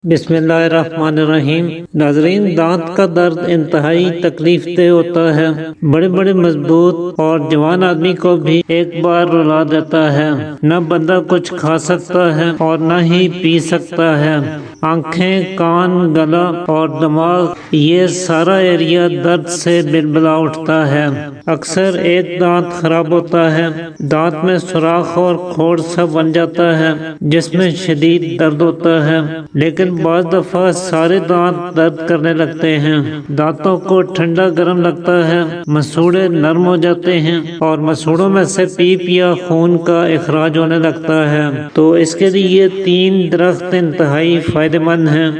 بسم اللہ الرحمن الرحیم۔ ناظرین، دانت کا درد انتہائی تکلیف دہ ہوتا ہے۔ بڑے بڑے مضبوط اور جوان آدمی کو بھی ایک بار رلا دیتا ہے۔ نہ بندہ کچھ کھا سکتا ہے اور نہ ہی پی سکتا ہے۔ آنکھیں، کان، گلا اور دماغ، یہ سارا ایریا درد سے بلبلا اٹھتا ہے۔ اکثر ایک دانت خراب ہوتا ہے، دانت میں سوراخ اور کھوڑ سا بن جاتا ہے جس میں شدید درد ہوتا ہے، لیکن بعض دفعہ سارے دانت درد کرنے لگتے ہیں۔ دانتوں کو ٹھنڈا گرم لگتا ہے، مسوڑے نرم ہو جاتے ہیں اور مسوڑوں میں سے پیپ یا خون کا اخراج ہونے لگتا ہے۔ تو اس کے لیے یہ 3 درخت انتہائی فائدہ مند ہیں۔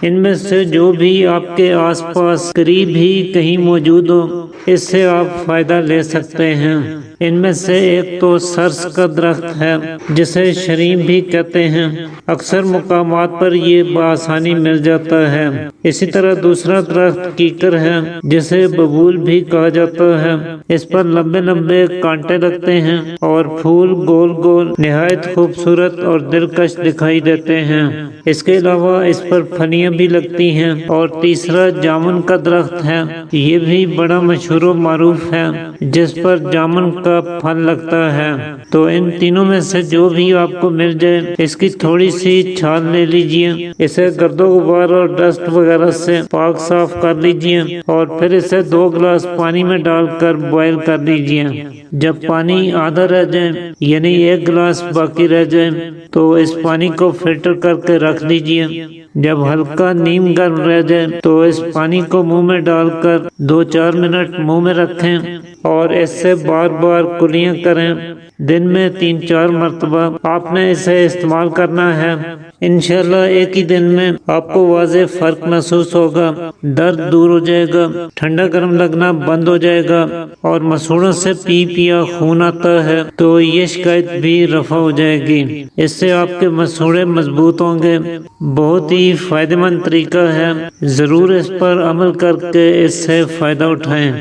ان میں سے جو بھی آپ کے آس پاس قریب ہی کہیں موجود ہو، اس سے آپ فائدہ لے سکتے ہیں۔ ان میں سے ایک تو سرس کا درخت ہے جسے شریم بھی کہتے ہیں۔ اکثر مقامات پر یہ بآسانی مل جاتا ہے۔ اسی طرح دوسرا درخت کیکر ہے جسے ببول بھی کہا جاتا ہے۔ اس پر لمبے لمبے کانٹے لگتے ہیں اور پھول گول گول نہایت خوبصورت اور دلکش دکھائی دیتے ہیں۔ اس کے علاوہ اس پر پھلیاں بھی لگتی ہیں۔ اور تیسرا جامن کا درخت ہے، یہ بھی بڑا مشہور و معروف ہے، جس پر جامن کا پھل لگتا ہے۔ تو ان تینوں میں سے جو بھی آپ کو مل جائے، اس کی تھوڑی سی چھال لے لیجئے، اسے گرد و غبار اور ڈسٹ وغیرہ سے پاک صاف کر لیجئے اور پھر اسے 2 گلاس پانی میں ڈال کر بوائل کر لیجئے۔ جب پانی آدھا رہ جائے، یعنی 1 گلاس باقی رہ جائے، تو اس پانی کو فلٹر کر کے رکھ لیجئے۔ جب ہلکا نیم گرم رہ جائے تو اس پانی کو منہ میں ڈال کر 2-4 منٹ منہ میں رکھیں اور اس سے بار بار کلیاں کریں۔ دن میں 3-4 مرتبہ آپ نے اسے استعمال کرنا ہے۔ انشاءاللہ ایک ہی دن میں آپ کو واضح فرق محسوس ہوگا، درد دور ہو جائے گا، ٹھنڈا گرم لگنا بند ہو جائے گا اور مسوڑوں سے پیپ یا خون آتا ہے تو یہ شکایت بھی رفع ہو جائے گی۔ اس سے آپ کے مسوڑے مضبوط ہوں گے۔ بہت ہی فائدہ مند طریقہ ہے، ضرور اس پر عمل کر کے اس سے فائدہ اٹھائیں۔